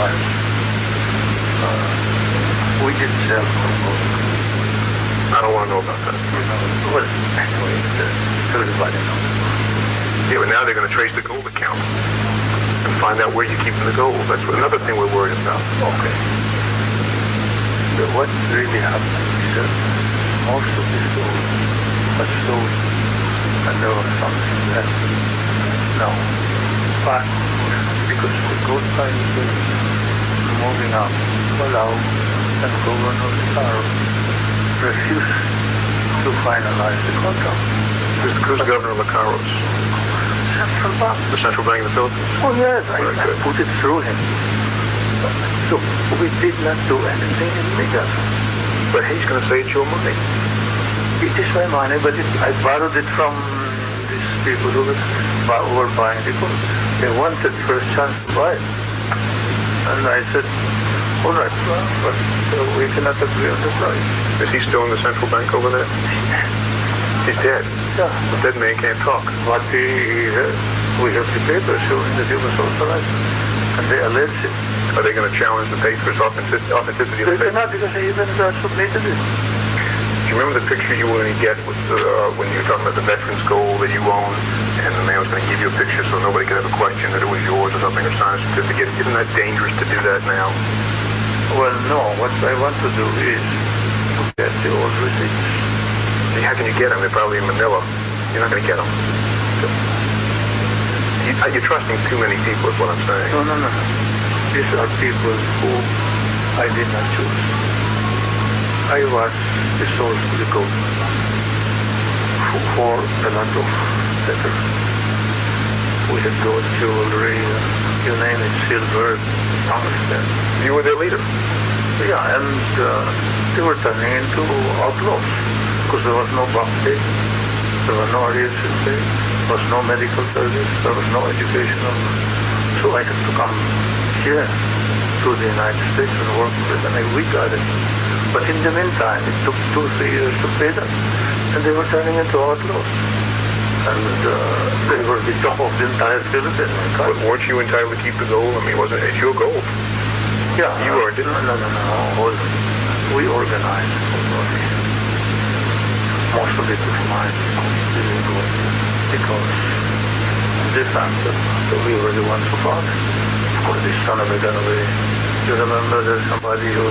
But we didn't sell gold. I don't want to know about that. Well, anyway, everybody knows. Yeah, but now they're going to trace the gold account and find out where you're keeping the gold. That's another thing we're worried about. Okay. So what really happened is that most of this gold was sold and there was something left. No. But because the gold price was moving up, Palau and Governor Star refused to finalize the contract. Who's Governor Macaros? Central Bank. The Central Bank of the Philippines? Oh yes, I put it through him. So we did not do anything illegal. But he's going to say it's your money. It is my money, but I borrowed it from these people who were buying the gold. They wanted first chance to buy it. And I said, all right, well, but we cannot agree on the price. Is he still in the central bank over there? He's dead. Yeah. A dead man can't talk. But we have the papers showing that he was authorized. And they allege it. Are they going to challenge the papers' authenticity of the They paper? cannot because they even submitted it. Do you remember the picture you were going to get with when you were talking about the veterans' gold that you own, and the man was going to give you a picture so nobody could have a question that it was yours or something, or sign a certificate? Isn't that dangerous to do that now? Well, no. What I want to do is to get the old receipts. How can you get them? They're probably in Manila. You're not going to get them. You're trusting too many people is what I'm saying. No. These are people who I did not choose. I was the source to the gold for a lot of debtors. We had gold, jewelry, you name it, silver, tungsten. You were their leader. Yeah, and they were turning into outlaws because there was no back pay, there was no arrears in pay, there was no medical service, there was no educational. So I had to come here to the United States and work with it, and we got it. But in the meantime, it took 2-3 years to pay them, and they were turning into outlaws. And they were the top of the entire Philippines. But weren't you entitled to keep the gold? I mean, wasn't it? It's your gold. Yeah. You earned it. No. We organized most of it was mine. Because the fact that we were the ones who found it. Or the son of a gun away. You remember there's somebody who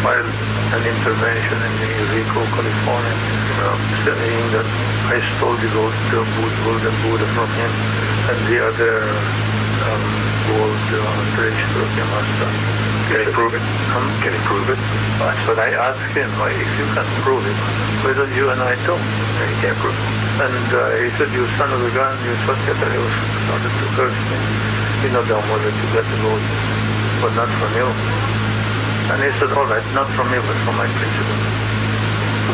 filed an intervention in Rico, California, saying that I stole the gold and Buddha from him, and the other gold treasure of Yamasta. Can he prove it? Can he prove it? But I asked him, if you can prove it, why don't you and I talk? And he can't prove it. And he said, you son of a gun, you thought that I was started to curse me. You know damn well that you got the gold, but not from you. And he said, all right, not from me, but from my principal.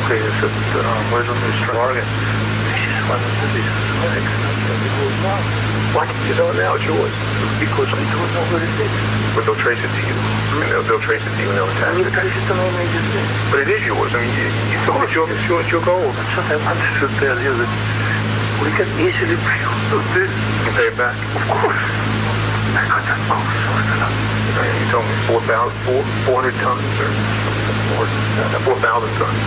Okay, he said, why don't we strike bargain? This is one of the reasons why I cannot get the gold now. Why can't you know it now? It's yours. Because I don't know where it is. But they'll trace it to you. And they'll trace it to you and they'll attach I will it. trace it to me immediately. But it is yours. I mean, you told it's your gold. That's what I wanted to tell you, that we can easily pay all of this. You can pay it back. Of course. I got that gold sorted out. You told me 400 tons or 4,000 tons.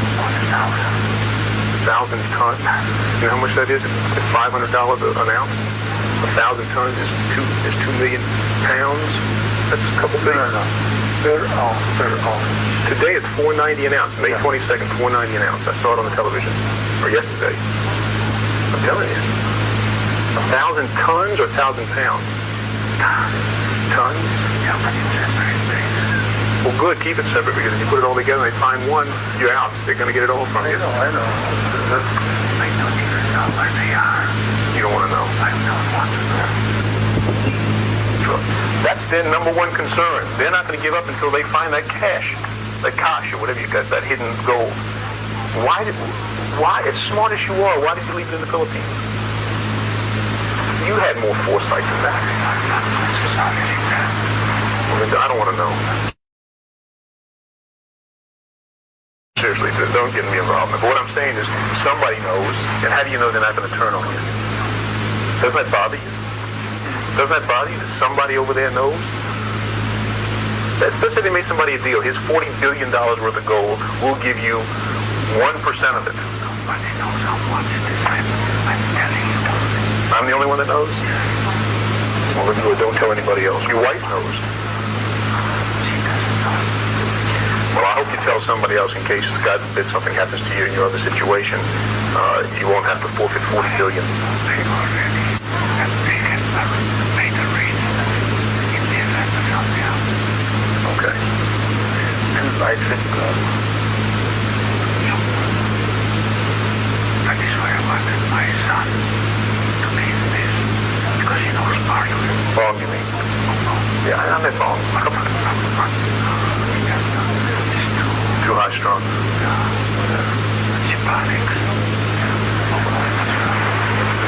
1,000 tons. You know how much that is? It's $500 an ounce. 1,000 tons is 2 million pounds. That's a couple billion. No. Per ounce. Today it's $4.90 an ounce. May 22nd, $4.90 an ounce. I saw it on the television. Or yesterday. I'm telling you. 1,000 tons or 1,000 pounds? Tons? Yeah, but it's separate things. Well, good. Keep it separate, because if you put it all together and they find one, you're out. They're going to get it all from you. I know. I don't even know where they are. You don't want to know. I don't want to know. So that's their number one concern. They're not going to give up until they find that cash, or whatever you got, that hidden gold. Why, as smart as you are, why did you leave it in the Philippines? You had more foresight than that. I don't want to know. Seriously, don't get me involved. But what I'm saying is, somebody knows, and how do you know they're not going to turn on you? Doesn't that bother you? Doesn't that bother you that somebody over there knows? Let's say they made somebody a deal. Here's $40 billion worth of gold. We'll give you 1% of it. Nobody knows how much it is. I'm telling you. I'm the only one that knows? Well, then don't tell anybody else. Your wife knows. She doesn't know. Well, I hope you tell somebody else in case, God forbid, something happens to you in your other situation. You won't have to forfeit $40 billion. They already have taken made arrangements in the event of something. Okay. And I think that is why I wanted my son to be in this, because he knows part of it. Bong, you mean? Yeah, I'm at Bong. Too high strung.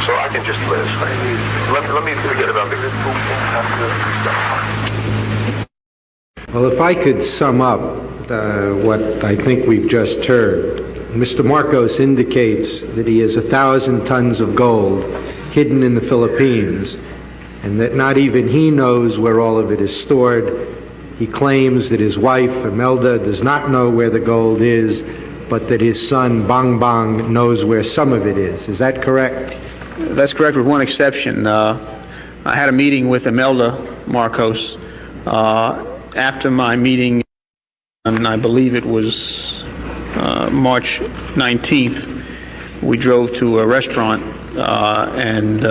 So I can just let me forget about this. Well, if I could sum up what I think we've just heard, Mr. Marcos indicates that he has 1,000 tons of gold hidden in the Philippines, and that not even he knows where all of it is stored. He claims that his wife, Imelda, does not know where the gold is, but that his son, Bang Bang, knows where some of it is. Is that correct? That's correct, with one exception. I had a meeting with Imelda Marcos after my meeting, and I believe it was March 19th. We drove to a restaurant, and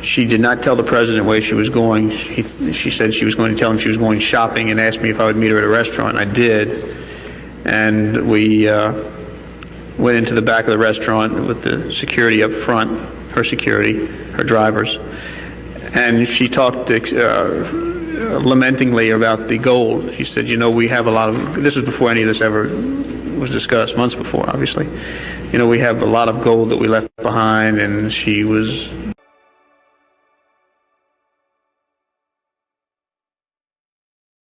she did not tell the president where she was going. She said she was going to tell him she was going shopping, and asked me if I would meet her at a restaurant, and I did. And we went into the back of the restaurant with the security up front, her security, her drivers. And she talked lamentingly about the gold. She said, you know, we have a lot of, this was before any of this ever was discussed, months before, obviously. You know, we have a lot of gold that we left behind, and she was